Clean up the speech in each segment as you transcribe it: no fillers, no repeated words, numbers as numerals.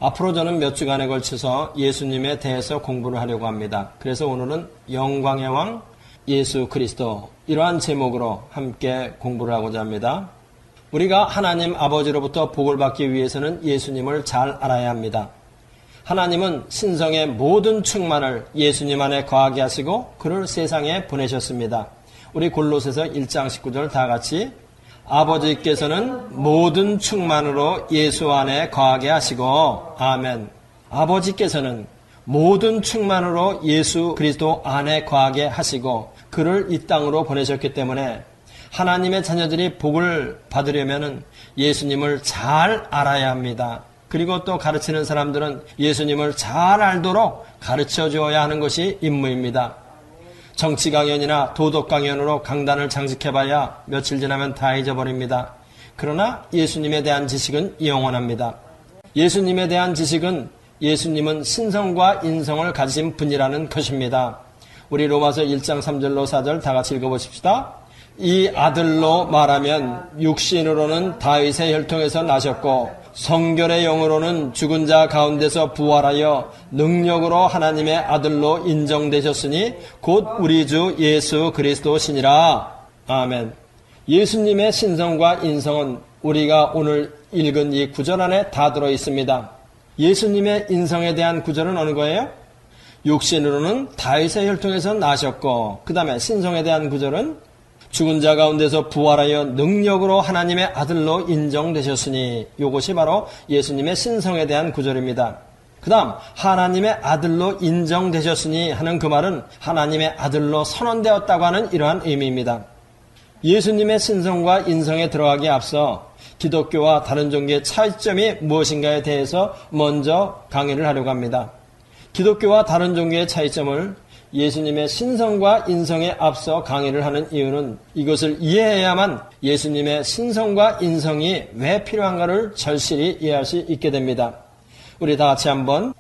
앞으로 저는 몇 주간에 걸쳐서 예수님에 대해서 공부를 하려고 합니다. 그래서 오늘은 영광의 왕 예수 그리스도, 이러한 제목으로 함께 공부를 하고자 합니다. 우리가 하나님 아버지로부터 복을 받기 위해서는 예수님을 잘 알아야 합니다. 하나님은 신성의 모든 충만을 예수님 안에 거하게 하시고 그를 세상에 보내셨습니다. 우리 골로새서 1장 19절 다 같이, 아버지께서는 모든 충만으로 예수 안에 거하게 하시고, 아멘. 아버지께서는 모든 충만으로 예수 그리스도 안에 거하게 하시고 그를 이 땅으로 보내셨기 때문에 하나님의 자녀들이 복을 받으려면 예수님을 잘 알아야 합니다. 그리고 또 가르치는 사람들은 예수님을 잘 알도록 가르쳐 주어야 하는 것이 임무입니다. 정치 강연이나 도덕 강연으로 강단을 장식해봐야 며칠 지나면 다 잊어버립니다. 그러나 예수님에 대한 지식은 영원합니다. 예수님에 대한 지식은 예수님은 신성과 인성을 가지신 분이라는 것입니다. 우리 로마서 1장 3절로 4절 다 같이 읽어보십시다. 이 아들로 말하면 육신으로는 다윗의 혈통에서 나셨고 성결의 영으로는 죽은 자 가운데서 부활하여 능력으로 하나님의 아들로 인정되셨으니 곧 우리 주 예수 그리스도시니라. 아멘. 예수님의 신성과 인성은 우리가 오늘 읽은 이 구절 안에 다 들어 있습니다. 예수님의 인성에 대한 구절은 어느 거예요? 육신으로는 다윗의 혈통에서 나셨고, 그 다음에 신성에 대한 구절은 죽은 자 가운데서 부활하여 능력으로 하나님의 아들로 인정되셨으니, 이것이 바로 예수님의 신성에 대한 구절입니다. 그 다음 하나님의 아들로 인정되셨으니 하는 그 말은 하나님의 아들로 선언되었다고 하는 이러한 의미입니다. 예수님의 신성과 인성에 들어가기에 앞서 기독교와 다른 종교의 차이점이 무엇인가에 대해서 먼저 강의를 하려고 합니다. 기독교와 다른 종교의 차이점을 예수님의 신성과 인성에 앞서 강의를 하는 이유는 이것을 이해해야만 예수님의 신성과 인성이 왜 필요한가를 절실히 이해할 수 있게 됩니다. 우리 다시 한번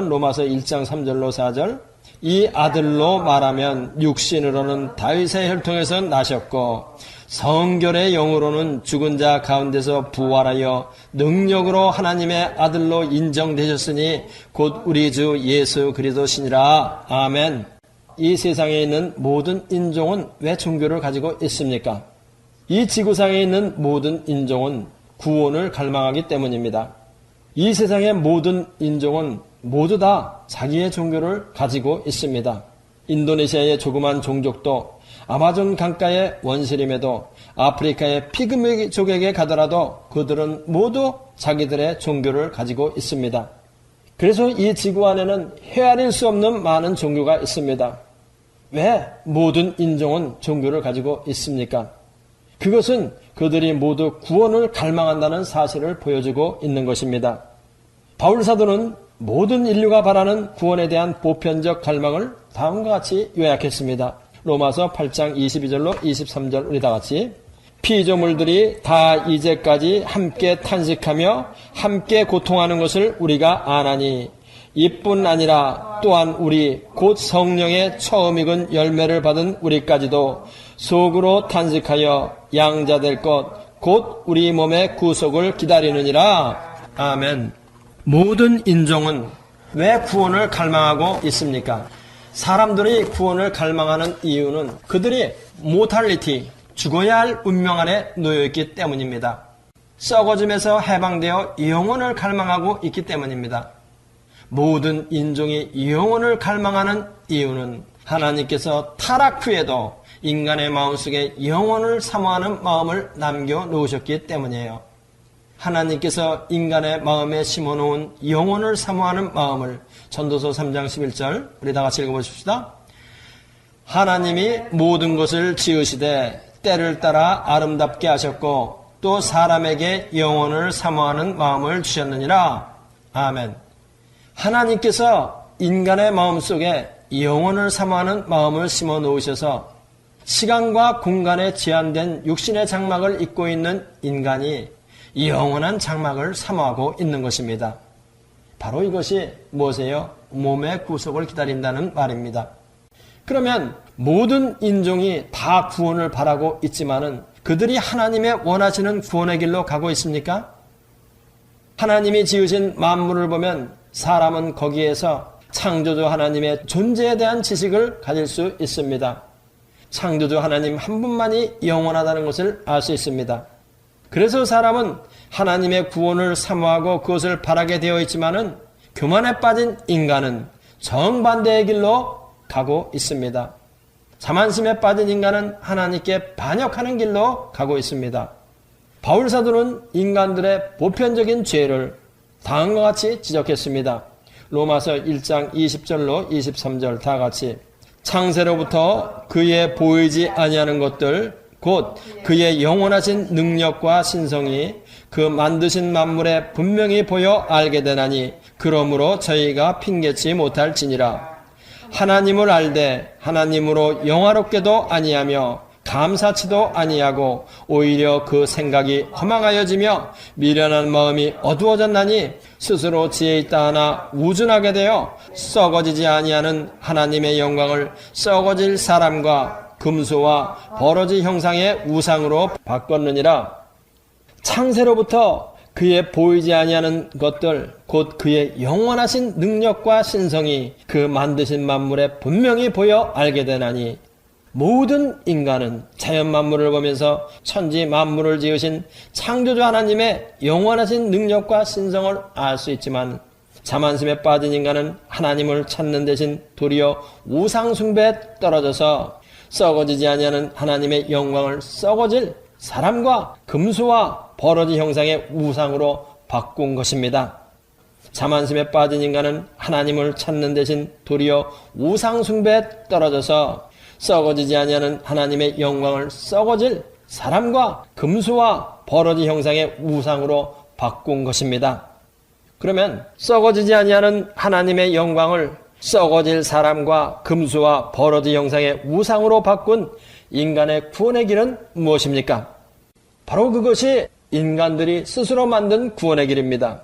로마서 1장 3절로 4절, 이 아들로 말하면 육신으로는 다윗의 혈통에서 나셨고 성결의 영으로는 죽은 자 가운데서 부활하여 능력으로 하나님의 아들로 인정되셨으니 곧 우리 주 예수 그리스도시니라. 아멘. 이 세상에 있는 모든 인종은 왜 종교를 가지고 있습니까? 이 지구상에 있는 모든 인종은 구원을 갈망하기 때문입니다. 이 세상의 모든 인종은 모두 다 자기의 종교를 가지고 있습니다. 인도네시아의 조그만 종족도, 아마존 강가의 원시림에도, 아프리카의 피그미족에게 가더라도 그들은 모두 자기들의 종교를 가지고 있습니다. 그래서 이 지구 안에는 헤아릴 수 없는 많은 종교가 있습니다. 왜 모든 인종은 종교를 가지고 있습니까? 그것은 그들이 모두 구원을 갈망한다는 사실을 보여주고 있는 것입니다. 바울 사도는 모든 인류가 바라는 구원에 대한 보편적 갈망을 다음과 같이 요약했습니다. 로마서 8장 22절로 23절 우리 다 같이, 피조물들이 다 이제까지 함께 탄식하며 함께 고통하는 것을 우리가 아나니 이뿐 아니라 또한 우리 곧 성령의 처음 익은 열매를 받은 우리까지도 속으로 탄식하여 양자될 것 곧 우리 몸의 구속을 기다리느니라. 아멘. 모든 인종은 왜 구원을 갈망하고 있습니까? 사람들이 구원을 갈망하는 이유는 그들이 모탈리티, 죽어야 할 운명 안에 놓여있기 때문입니다. 썩어짐에서 해방되어 영혼을 갈망하고 있기 때문입니다. 모든 인종이 영혼을 갈망하는 이유는 하나님께서 타락 후에도 인간의 마음속에 영혼을 사모하는 마음을 남겨놓으셨기 때문이에요. 하나님께서 인간의 마음에 심어놓은 영혼을 사모하는 마음을 전도서 3장 11절 우리 다 같이 읽어보십시다. 하나님이 모든 것을 지으시되 때를 따라 아름답게 하셨고 또 사람에게 영혼을 사모하는 마음을 주셨느니라. 아멘. 하나님께서 인간의 마음속에 영혼을 사모하는 마음을 심어 놓으셔서 시간과 공간에 제한된 육신의 장막을 입고 있는 인간이 영원한 장막을 사모하고 있는 것입니다. 바로 이것이 무엇이에요? 몸의 구속을 기다린다는 말입니다. 그러면 모든 인종이 다 구원을 바라고 있지만은 그들이 하나님의 원하시는 구원의 길로 가고 있습니까? 하나님이 지으신 만물을 보면 사람은 거기에서 창조주 하나님의 존재에 대한 지식을 가질 수 있습니다. 창조주 하나님 한 분만이 영원하다는 것을 알 수 있습니다. 그래서 사람은 하나님의 구원을 사모하고 그것을 바라게 되어 있지만은 교만에 빠진 인간은 정반대의 길로 가고 있습니다. 자만심에 빠진 인간은 하나님께 반역하는 길로 가고 있습니다. 바울 사도는 인간들의 보편적인 죄를 다음과 같이 지적했습니다. 로마서 1장 20절로 23절 다 같이 창세로부터 그의 보이지 아니하는 것들 곧 그의 영원하신 능력과 신성이 그 만드신 만물에 분명히 보여 알게 되나니 그러므로 저희가 핑계치 못할지니라. 하나님을 알되 하나님으로 영화롭게도 아니하며 감사치도 아니하고 오히려 그 생각이 허망하여지며 미련한 마음이 어두워졌나니 스스로 지혜 있다 하나 우준하게 되어 썩어지지 아니하는 하나님의 영광을 썩어질 사람과 금수와 버러지 형상의 우상으로 바꿨느니라. 창세로부터 그의 보이지 아니하는 것들 곧 그의 영원하신 능력과 신성이 그 만드신 만물에 분명히 보여 알게 되나니 모든 인간은 자연 만물을 보면서 천지 만물을 지으신 창조주 하나님의 영원하신 능력과 신성을 알 수 있지만 자만심에 빠진 인간은 하나님을 찾는 대신 도리어 우상 숭배에 떨어져서 썩어지지 아니하는 하나님의 영광을 썩어질 사람과 금수와 버러지 형상의 우상으로 바꾼 것입니다. 자만심에 빠진 인간은 하나님을 찾는 대신 도리어 우상 숭배에 떨어져서 썩어지지 아니하는 하나님의 영광을 썩어질 사람과 금수와 버러지 형상의 우상으로 바꾼 것입니다. 그러면 썩어지지 아니하는 하나님의 영광을 썩어질 사람과 금수와 버러지 형상의 우상으로 바꾼 인간의 구원의 길은 무엇입니까? 바로 그것이 인간들이 스스로 만든 구원의 길입니다.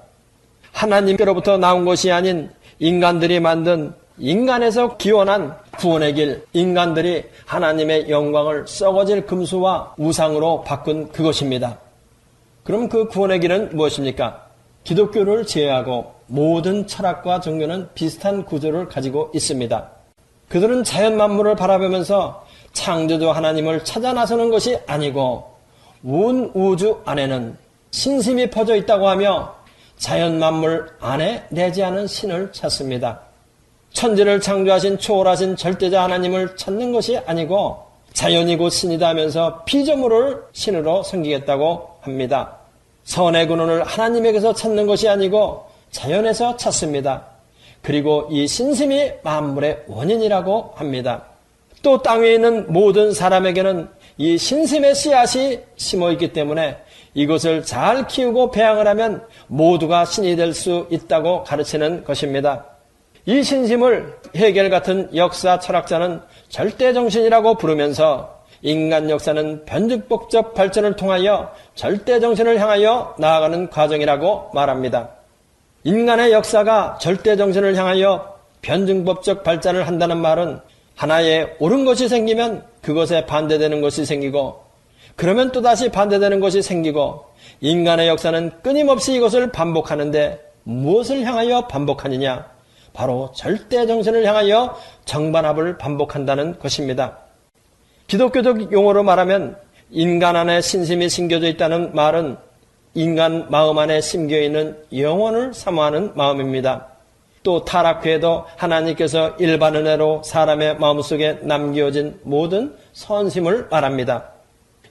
하나님께로부터 나온 것이 아닌 인간들이 만든 인간에서 기원한 구원의 길, 인간들이 하나님의 영광을 썩어질 금수와 우상으로 바꾼 그것입니다. 그럼 그 구원의 길은 무엇입니까? 기독교를 제외하고 모든 철학과 종교는 비슷한 구조를 가지고 있습니다. 그들은 자연 만물을 바라보면서 창조주 하나님을 찾아 나서는 것이 아니고 온 우주 안에는 신심이 퍼져 있다고 하며 자연 만물 안에 내지 않은 신을 찾습니다. 천지를 창조하신 초월하신 절대자 하나님을 찾는 것이 아니고 자연이 곧 신이다 하면서 피조물을 신으로 섬기겠다고 합니다. 선의 근원을 하나님에게서 찾는 것이 아니고 자연에서 찾습니다. 그리고 이 신심이 만물의 원인이라고 합니다. 또 땅 위에 있는 모든 사람에게는 이 신심의 씨앗이 심어있기 때문에 이것을 잘 키우고 배양을 하면 모두가 신이 될 수 있다고 가르치는 것입니다. 이 신심을 헤겔 같은 역사 철학자는 절대정신이라고 부르면서 인간 역사는 변증법적 발전을 통하여 절대정신을 향하여 나아가는 과정이라고 말합니다. 인간의 역사가 절대정신을 향하여 변증법적 발전을 한다는 말은 하나의 옳은 것이 생기면 그것에 반대되는 것이 생기고 그러면 또다시 반대되는 것이 생기고 인간의 역사는 끊임없이 이것을 반복하는데 무엇을 향하여 반복하느냐? 바로 절대정신을 향하여 정반합을 반복한다는 것입니다. 기독교적 용어로 말하면 인간 안에 신심이 심겨져 있다는 말은 인간 마음 안에 심겨있는 영혼을 사모하는 마음입니다. 또 타락 후에도 하나님께서 일반 은혜로 사람의 마음속에 남겨진 모든 선심을 말합니다.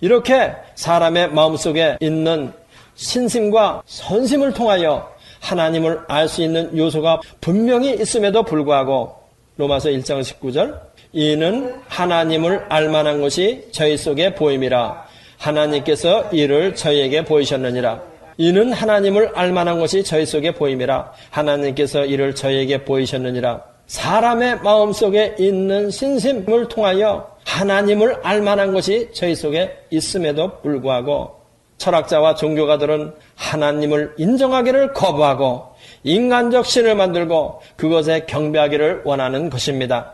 이렇게 사람의 마음속에 있는 신심과 선심을 통하여 하나님을 알 수 있는 요소가 분명히 있음에도 불구하고 로마서 1장 19절 이는 하나님을 알만한 것이 저희 속에 보임이라 하나님께서 이를 저희에게 보이셨느니라. 이는 하나님을 알만한 것이 저희 속에 보임이라 하나님께서 이를 저희에게 보이셨느니라. 사람의 마음속에 있는 신심을 통하여 하나님을 알만한 것이 저희 속에 있음에도 불구하고 철학자와 종교가들은 하나님을 인정하기를 거부하고 인간적 신을 만들고 그것에 경배하기를 원하는 것입니다.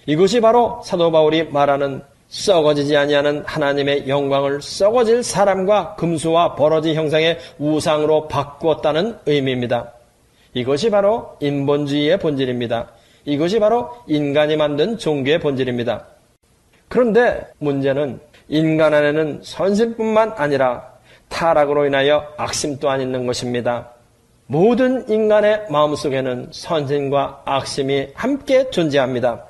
이것이 바로 사도 바울이 말하는 썩어지지 아니하는 하나님의 영광을 썩어질 사람과 금수와 버러지 형상의 우상으로 바꾸었다는 의미입니다. 이것이 바로 인본주의의 본질입니다. 이것이 바로 인간이 만든 종교의 본질입니다. 그런데 문제는 인간 안에는 선심뿐만 아니라 타락으로 인하여 악심 또한 있는 것입니다. 모든 인간의 마음속에는 선심과 악심이 함께 존재합니다.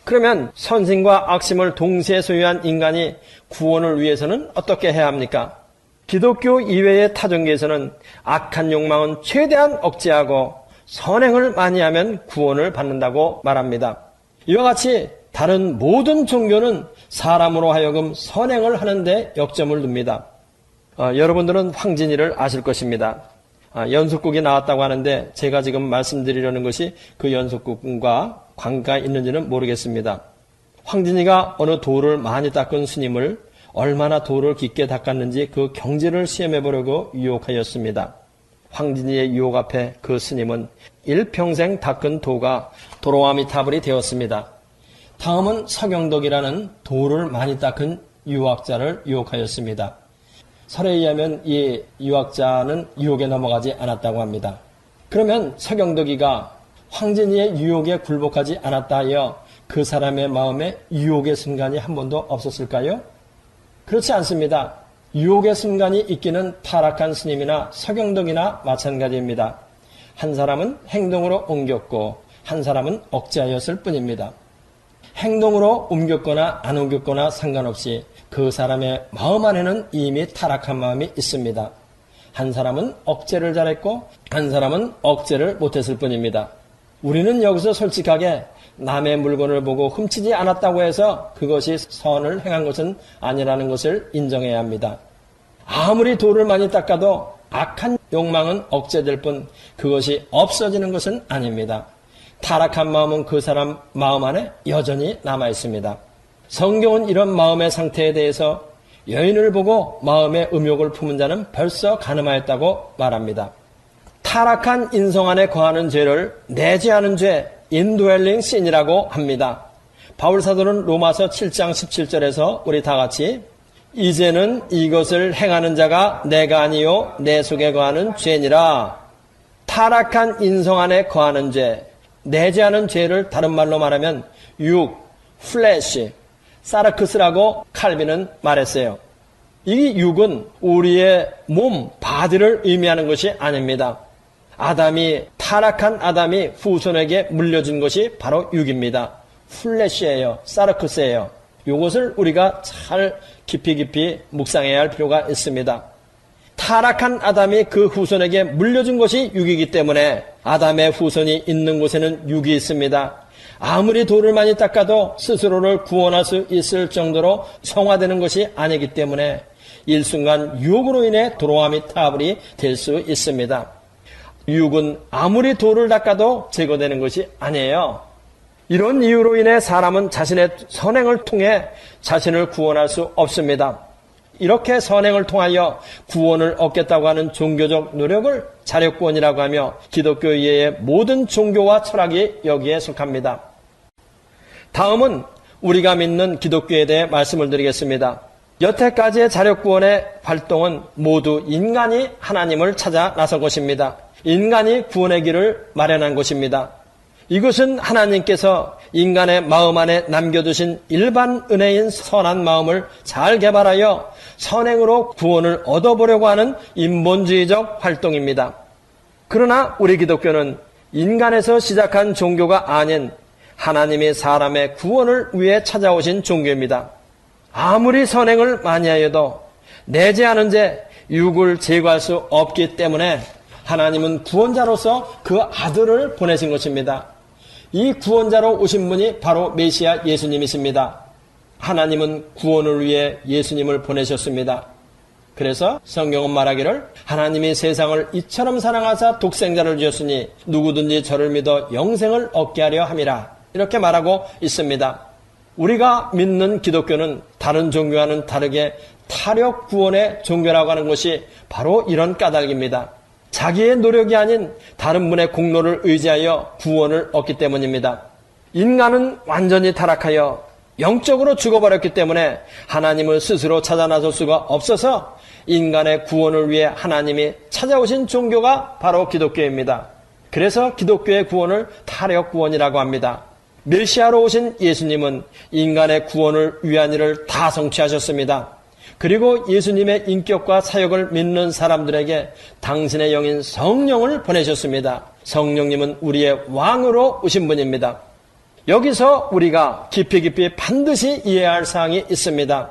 그러면 선심과 악심을 동시에 소유한 인간이 구원을 위해서는 어떻게 해야 합니까? 기독교 이외의 타종교에서는 악한 욕망은 최대한 억제하고 선행을 많이 하면 구원을 받는다고 말합니다. 이와 같이 다른 모든 종교는 사람으로 하여금 선행을 하는데 역점을 둡니다. 여러분들은 황진이를 아실 것입니다. 연속극이 나왔다고 하는데 제가 지금 말씀드리려는 것이 그 연속극과 관계가 있는지는 모르겠습니다. 황진이가 어느 돌을 많이 닦은 스님을 얼마나 돌을 깊게 닦았는지 그 경지를 시험해 보려고 유혹하였습니다. 황진이의 유혹 앞에 그 스님은 일평생 닦은 도가 도로아미타불이 되었습니다. 다음은 서경덕이라는 돌을 많이 닦은 유학자를 유혹하였습니다. 설에 의하면 이 유학자는 유혹에 넘어가지 않았다고 합니다. 그러면 서경덕이가 황진이의 유혹에 굴복하지 않았다 하여 그 사람의 마음에 유혹의 순간이 한 번도 없었을까요? 그렇지 않습니다. 유혹의 순간이 있기는 타락한 스님이나 서경덕이나 마찬가지입니다. 한 사람은 행동으로 옮겼고 한 사람은 억제하였을 뿐입니다. 행동으로 옮겼거나 안 옮겼거나 상관없이 그 사람의 마음 안에는 이미 타락한 마음이 있습니다. 한 사람은 억제를 잘했고 한 사람은 억제를 못했을 뿐입니다. 우리는 여기서 솔직하게 남의 물건을 보고 훔치지 않았다고 해서 그것이 선을 행한 것은 아니라는 것을 인정해야 합니다. 아무리 돌을 많이 닦아도 악한 욕망은 억제될 뿐 그것이 없어지는 것은 아닙니다. 타락한 마음은 그 사람 마음 안에 여전히 남아 있습니다. 성경은 이런 마음의 상태에 대해서 여인을 보고 마음의 음욕을 품은 자는 벌써 간음하였다고 말합니다. 타락한 인성 안에 거하는 죄를 내재하는 죄, indwelling sin이라고 합니다. 바울사도는 로마서 7장 17절에서 우리 다 같이 이제는 이것을 행하는 자가 내가 아니요 내 속에 거하는 죄니라. 타락한 인성 안에 거하는 죄, 내재하는 죄를 다른 말로 말하면 육, 플래시, 사르크스라고 칼빈은 말했어요. 이 육은 우리의 몸, 바디를 의미하는 것이 아닙니다. 타락한 아담이 후손에게 물려준 것이 바로 육입니다. 플래시예요. 사르크스예요. 이것을 우리가 잘 깊이 묵상해야 할 필요가 있습니다. 타락한 아담이 그 후손에게 물려준 것이 육이기 때문에 아담의 후손이 있는 곳에는 육이 있습니다. 아무리 돌을 많이 닦아도 스스로를 구원할 수 있을 정도로 성화되는 것이 아니기 때문에 일순간 유혹으로 인해 도로아미타불이 될 수 있습니다. 유혹은 아무리 돌을 닦아도 제거되는 것이 아니에요. 이런 이유로 인해 사람은 자신의 선행을 통해 자신을 구원할 수 없습니다. 이렇게 선행을 통하여 구원을 얻겠다고 하는 종교적 노력을 자력구원이라고 하며 기독교 이외의 모든 종교와 철학이 여기에 속합니다. 다음은 우리가 믿는 기독교에 대해 말씀을 드리겠습니다. 여태까지의 자력구원의 활동은 모두 인간이 하나님을 찾아 나선 것입니다. 인간이 구원의 길을 마련한 것입니다. 이것은 하나님께서 인간의 마음 안에 남겨두신 일반 은혜인 선한 마음을 잘 개발하여 선행으로 구원을 얻어보려고 하는 인본주의적 활동입니다. 그러나 우리 기독교는 인간에서 시작한 종교가 아닌 하나님이 사람의 구원을 위해 찾아오신 종교입니다. 아무리 선행을 많이 하여도 내재하는 죄, 육을 제거할 수 없기 때문에 하나님은 구원자로서 그 아들을 보내신 것입니다. 이 구원자로 오신 분이 바로 메시아 예수님이십니다. 하나님은 구원을 위해 예수님을 보내셨습니다. 그래서 성경은 말하기를 하나님이 세상을 이처럼 사랑하사 독생자를 주셨으니 누구든지 저를 믿어 영생을 얻게 하려 함이라. 이렇게 말하고 있습니다. 우리가 믿는 기독교는 다른 종교와는 다르게 타력 구원의 종교라고 하는 것이 바로 이런 까닭입니다. 자기의 노력이 아닌 다른 분의 공로를 의지하여 구원을 얻기 때문입니다. 인간은 완전히 타락하여 영적으로 죽어버렸기 때문에 하나님을 스스로 찾아 나설 수가 없어서 인간의 구원을 위해 하나님이 찾아오신 종교가 바로 기독교입니다. 그래서 기독교의 구원을 타력구원이라고 합니다. 메시아로 오신 예수님은 인간의 구원을 위한 일을 다 성취하셨습니다. 그리고 예수님의 인격과 사역을 믿는 사람들에게 당신의 영인 성령을 보내셨습니다. 성령님은 우리의 왕으로 오신 분입니다. 여기서 우리가 깊이 반드시 이해해야 할 사항이 있습니다.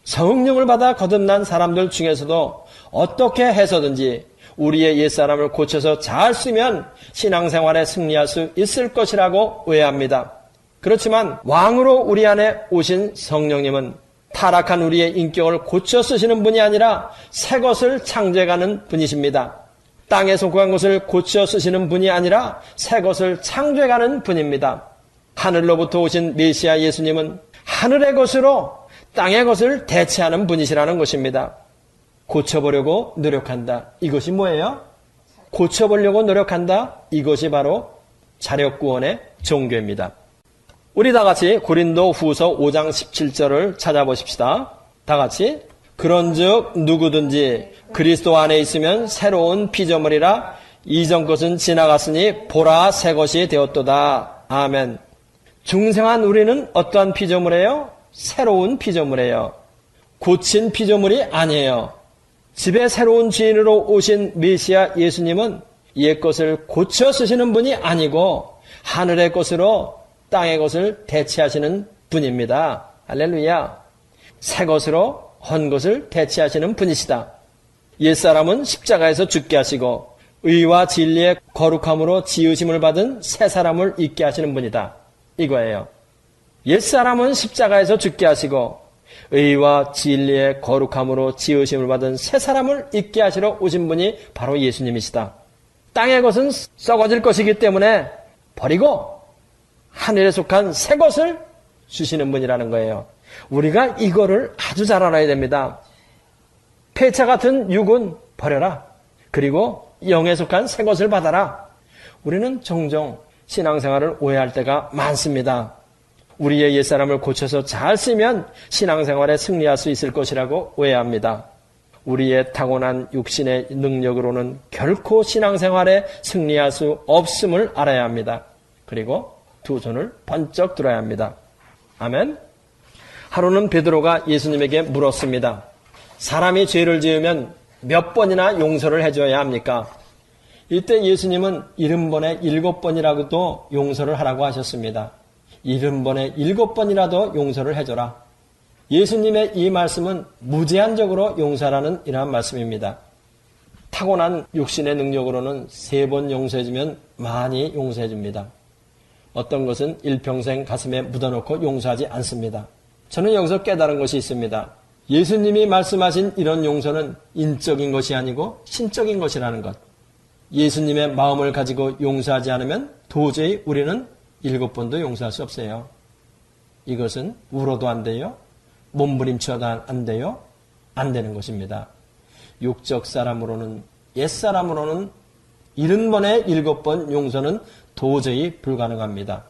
성령을 받아 거듭난 사람들 중에서도 어떻게 해서든지 우리의 옛사람을 고쳐서 잘 쓰면 신앙생활에 승리할 수 있을 것이라고 오해합니다. 그렇지만 왕으로 우리 안에 오신 성령님은 타락한 우리의 인격을 고쳐 쓰시는 분이 아니라 새 것을 창조해가는 분이십니다. 땅에 속한 것을 고쳐 쓰시는 분이 아니라 새 것을 창조해가는 분입니다. 하늘로부터 오신 메시아 예수님은 하늘의 것으로 땅의 것을 대체하는 분이시라는 것입니다. 고쳐보려고 노력한다. 이것이 뭐예요? 고쳐보려고 노력한다. 이것이 바로 자력구원의 종교입니다. 우리 다 같이 고린도 후서 5장 17절을 찾아보십시다. 다 같이 그런즉 누구든지 그리스도 안에 있으면 새로운 피조물이라 이전 것은 지나갔으니 보라 새 것이 되었도다. 아멘. 중생한 우리는 어떠한 피조물이에요? 새로운 피조물이에요. 고친 피조물이 아니에요. 집에 새로운 주인으로 오신 메시아 예수님은 옛 것을 고쳐 쓰시는 분이 아니고 하늘의 것으로 땅의 것을 대체하시는 분입니다. 할렐루야. 새 것으로 헌 것을 대체하시는 분이시다. 옛사람은 십자가에서 죽게 하시고 의와 진리의 거룩함으로 지으심을 받은 새 사람을 있게 하시는 분이다. 이거예요. 옛사람은 십자가에서 죽게 하시고 의와 진리의 거룩함으로 지으심을 받은 새 사람을 있게 하시러 오신 분이 바로 예수님이시다. 땅의 것은 썩어질 것이기 때문에 버리고 하늘에 속한 새 것을 주시는 분이라는 거예요. 우리가 이거를 아주 잘 알아야 됩니다. 폐차 같은 육은 버려라. 그리고 영에 속한 새 것을 받아라. 우리는 종종 신앙생활을 오해할 때가 많습니다. 우리의 옛사람을 고쳐서 잘 쓰면 신앙생활에 승리할 수 있을 것이라고 오해합니다. 우리의 타고난 육신의 능력으로는 결코 신앙생활에 승리할 수 없음을 알아야 합니다. 그리고 두 손을 번쩍 들어야 합니다. 아멘. 하루는 베드로가 예수님에게 물었습니다. 사람이 죄를 지으면 몇 번이나 용서를 해줘야 합니까? 이때 예수님은 70번에 7번이라도 용서를 하라고 하셨습니다. 70번에 7번이라도 용서를 해줘라. 예수님의 이 말씀은 무제한적으로 용서라는 이러한 말씀입니다. 타고난 육신의 능력으로는 3번 용서해주면 많이 용서해줍니다. 어떤 것은 일평생 가슴에 묻어놓고 용서하지 않습니다. 저는 여기서 깨달은 것이 있습니다. 예수님이 말씀하신 이런 용서는 인적인 것이 아니고 신적인 것이라는 것. 예수님의 마음을 가지고 용서하지 않으면 도저히 우리는 7번도 용서할 수 없어요. 이것은 울어도 안 돼요. 몸부림쳐도 안 돼요. 안 되는 것입니다. 육적 사람으로는, 옛사람으로는 70번에 7번 용서는 도저히 불가능합니다.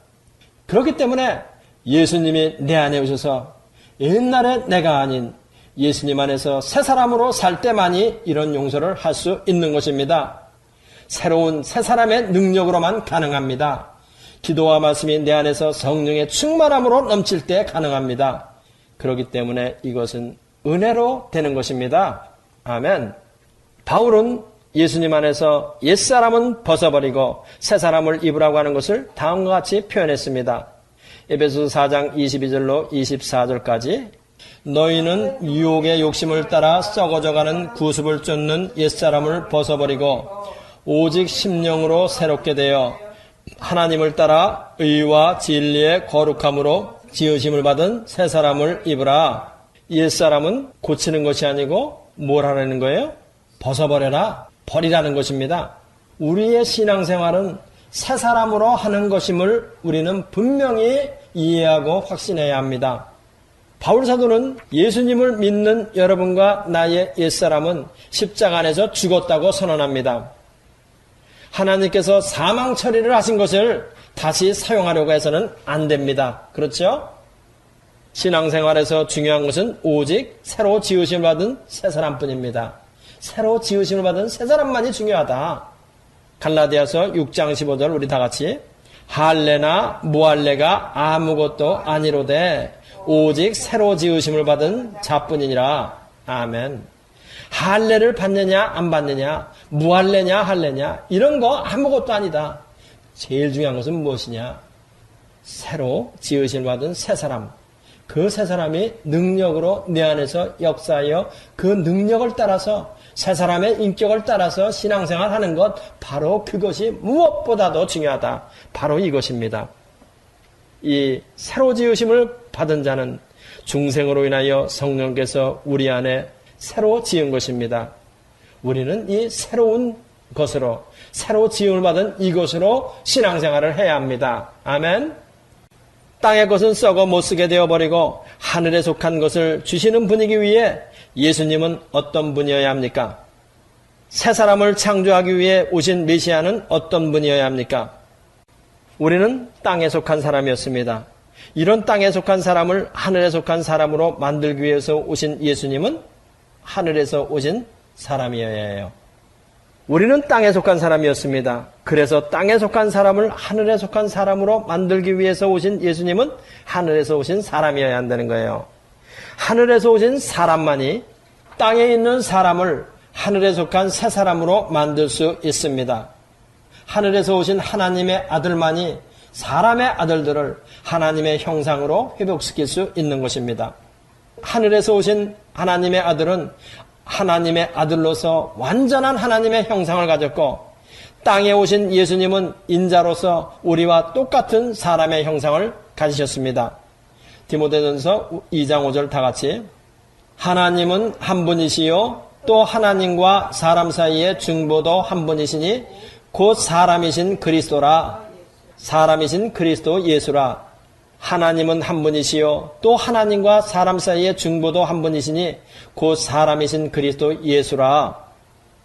그렇기 때문에 예수님이 내 안에 오셔서 옛날에 내가 아닌 예수님 안에서 새 사람으로 살 때만이 이런 용서를 할 수 있는 것입니다. 새로운 새 사람의 능력으로만 가능합니다. 기도와 말씀이 내 안에서 성령의 충만함으로 넘칠 때 가능합니다. 그렇기 때문에 이것은 은혜로 되는 것입니다. 아멘. 바울은 예수님 안에서 옛사람은 벗어버리고 새사람을 입으라고 하는 것을 다음과 같이 표현했습니다. 에베소서 4장 22절로 24절까지 너희는 유혹의 욕심을 따라 썩어져가는 구습을 쫓는 옛사람을 벗어버리고 오직 심령으로 새롭게 되어 하나님을 따라 의와 진리의 거룩함으로 지으심을 받은 새 사람을 입으라. 옛사람은 고치는 것이 아니고 뭘 하라는 거예요? 벗어버려라. 버리라는 것입니다. 우리의 신앙생활은 새 사람으로 하는 것임을 우리는 분명히 이해하고 확신해야 합니다. 바울 사도는 예수님을 믿는 여러분과 나의 옛사람은 십자가 안에서 죽었다고 선언합니다. 하나님께서 사망 처리를 하신 것을 다시 사용하려고 해서는 안 됩니다. 그렇죠? 신앙생활에서 중요한 것은 오직 새로 지으심을 받은 새 사람뿐입니다. 새로 지으심을 받은 새 사람만이 중요하다. 갈라디아서 6장 15절 우리 다 같이 할례나 무할례가 아무것도 아니로되 오직 새로 지으심을 받은 자뿐이니라. 아멘. 할례를 받느냐 안 받느냐, 무할례냐 할례냐 이런 거 아무것도 아니다. 제일 중요한 것은 무엇이냐? 새로 지으심을 받은 새 사람. 그 새 사람이 능력으로 내 안에서 역사하여 그 능력을 따라서 새 사람의 인격을 따라서 신앙생활하는 것, 바로 그것이 무엇보다도 중요하다. 바로 이것입니다. 이 새로 지으심을 받은 자는 중생으로 인하여 성령께서 우리 안에 새로 지은 것입니다. 우리는 이 새로운 것으로, 새로 지음을 받은 이것으로 신앙생활을 해야 합니다. 아멘. 땅의 것은 썩어 못쓰게 되어버리고 하늘에 속한 것을 주시는 분이기 위해 예수님은 어떤 분이어야 합니까? 새 사람을 창조하기 위해 오신 메시아는 어떤 분이어야 합니까? 우리는 땅에 속한 사람이었습니다. 이런 땅에 속한 사람을 하늘에 속한 사람으로 만들기 위해서 오신 예수님은 하늘에서 오신 사람이어야 해요. 우리는 땅에 속한 사람이었습니다. 그래서 땅에 속한 사람을 하늘에 속한 사람으로 만들기 위해서 오신 예수님은 하늘에서 오신 사람이어야 한다는 거예요. 하늘에서 오신 사람만이 땅에 있는 사람을 하늘에 속한 새 사람으로 만들 수 있습니다. 하늘에서 오신 하나님의 아들만이 사람의 아들들을 하나님의 형상으로 회복시킬 수 있는 것입니다. 하늘에서 오신 하나님의 아들은 하나님의 아들로서 완전한 하나님의 형상을 가졌고, 땅에 오신 예수님은 인자로서 우리와 똑같은 사람의 형상을 가지셨습니다. 디모데전서 2장 5절 다 같이 하나님은 한 분이시요 또 하나님과 사람 사이의 중보도 한 분이시니 곧 사람이신 그리스도라. 사람이신 그리스도 예수라. 하나님은 한 분이시요 또 하나님과 사람 사이의 중보도 한 분이시니 곧 사람이신 그리스도 예수라.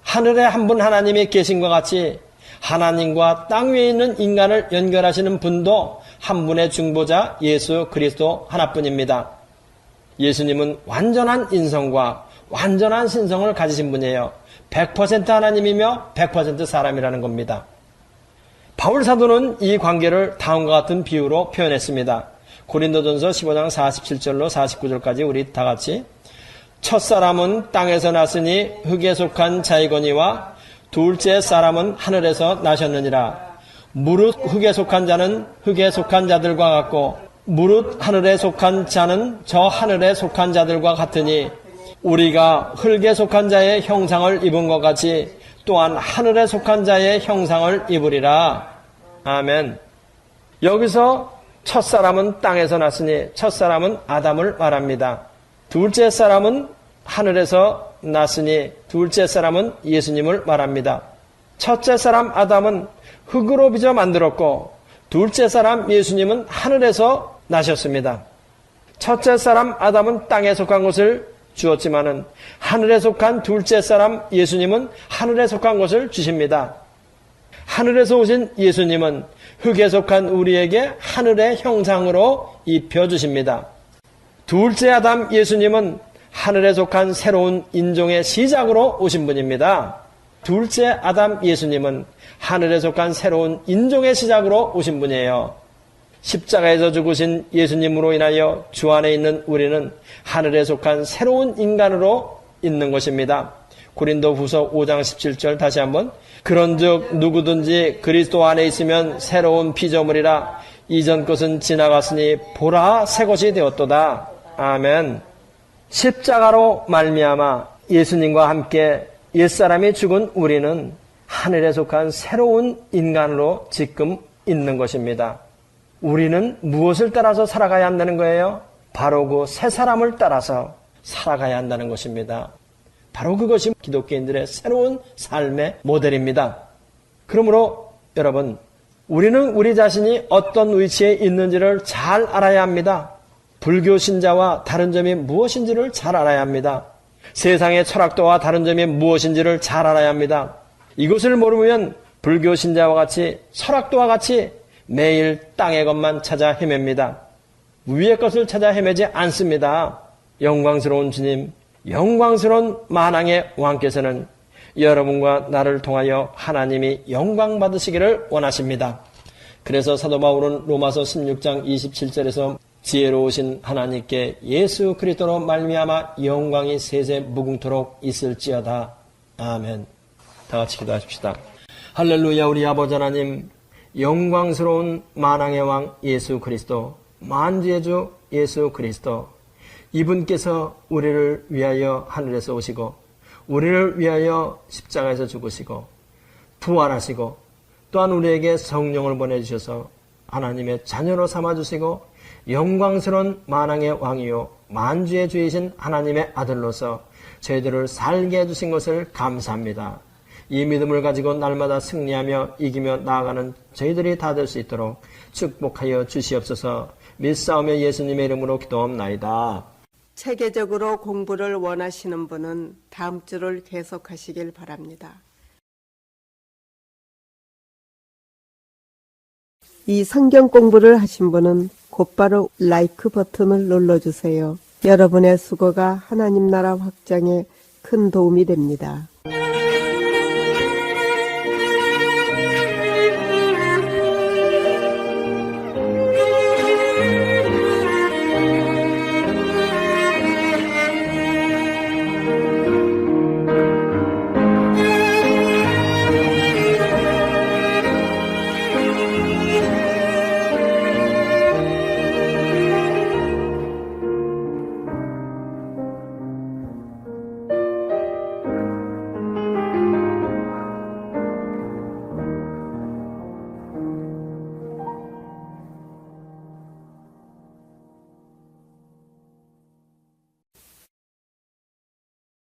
하늘에 한 분 하나님이 계신과 같이 하나님과 땅 위에 있는 인간을 연결하시는 분도 한 분의 중보자 예수 그리스도 하나뿐입니다. 예수님은 완전한 인성과 완전한 신성을 가지신 분이에요. 100% 하나님이며 100% 사람이라는 겁니다. 바울 사도는 이 관계를 다음과 같은 비유로 표현했습니다. 고린도전서 15장 47절로 49절까지 우리 다 같이 첫사람은 땅에서 났으니 흙에 속한 자이거니와 둘째 사람은 하늘에서 나셨느니라. 무릇 흙에 속한 자는 흙에 속한 자들과 같고 무릇 하늘에 속한 자는 저 하늘에 속한 자들과 같으니 우리가 흙에 속한 자의 형상을 입은 것 같이 또한 하늘에 속한 자의 형상을 입으리라. 아멘. 여기서 첫사람은 땅에서 났으니 첫사람은 아담을 말합니다. 둘째 사람은 하늘에서 났으니 둘째 사람은 예수님을 말합니다. 첫째 사람 아담은 흙으로 빚어 만들었고 둘째 사람 예수님은 하늘에서 나셨습니다. 첫째 사람 아담은 땅에 속한 것을 주었지만은 하늘에 속한 둘째 사람 예수님은 하늘에 속한 것을 주십니다. 하늘에서 오신 예수님은 흙에 속한 우리에게 하늘의 형상으로 입혀주십니다. 둘째 아담 예수님은 하늘에 속한 새로운 인종의 시작으로 오신 분입니다. 둘째 아담 예수님은 하늘에 속한 새로운 인종의 시작으로 오신 분이에요. 십자가에서 죽으신 예수님으로 인하여 주 안에 있는 우리는 하늘에 속한 새로운 인간으로 있는 것입니다. 고린도후서 5장 17절 다시 한번 그런즉 누구든지 그리스도 안에 있으면 새로운 피조물이라 이전 것은 지나갔으니 보라 새 것이 되었도다. 아멘. 십자가로 말미암아 예수님과 함께 옛사람이 죽은 우리는 하늘에 속한 새로운 인간으로 지금 있는 것입니다. 우리는 무엇을 따라서 살아가야 한다는 거예요? 바로 그 새 사람을 따라서 살아가야 한다는 것입니다. 바로 그것이 기독교인들의 새로운 삶의 모델입니다. 그러므로 여러분, 우리는 우리 자신이 어떤 위치에 있는지를 잘 알아야 합니다. 불교 신자와 다른 점이 무엇인지를 잘 알아야 합니다. 세상의 철학도와 다른 점이 무엇인지를 잘 알아야 합니다. 이것을 모르면 불교 신자와 같이 철학도와 같이 매일 땅의 것만 찾아 헤맵니다. 위의 것을 찾아 헤매지 않습니다. 영광스러운 주님, 영광스러운 만왕의 왕께서는 여러분과 나를 통하여 하나님이 영광 받으시기를 원하십니다. 그래서 사도 바울은 로마서 16장 27절에서 지혜로우신 하나님께 예수 그리스도로 말미암아 영광이 세세 무궁토록 있을지어다. 아멘. 다 같이 기도하십시다. 할렐루야. 우리 아버지 하나님, 영광스러운 만왕의 왕 예수 그리스도, 만주의 주 예수 그리스도, 이분께서 우리를 위하여 하늘에서 오시고 우리를 위하여 십자가에서 죽으시고 부활하시고 또한 우리에게 성령을 보내주셔서 하나님의 자녀로 삼아주시고 영광스러운 만왕의 왕이요 만주의 주이신 하나님의 아들로서 저희들을 살게 해주신 것을 감사합니다. 이 믿음을 가지고 날마다 승리하며 이기며 나아가는 저희들이 다 될 수 있도록 축복하여 주시옵소서. 믿사오며 예수님의 이름으로 기도합나이다. 체계적으로 공부를 원하시는 분은 다음 주를 계속하시길 바랍니다. 이 성경 공부를 하신 분은 곧바로 라이크 버튼을 눌러주세요. 여러분의 수고가 하나님 나라 확장에 큰 도움이 됩니다.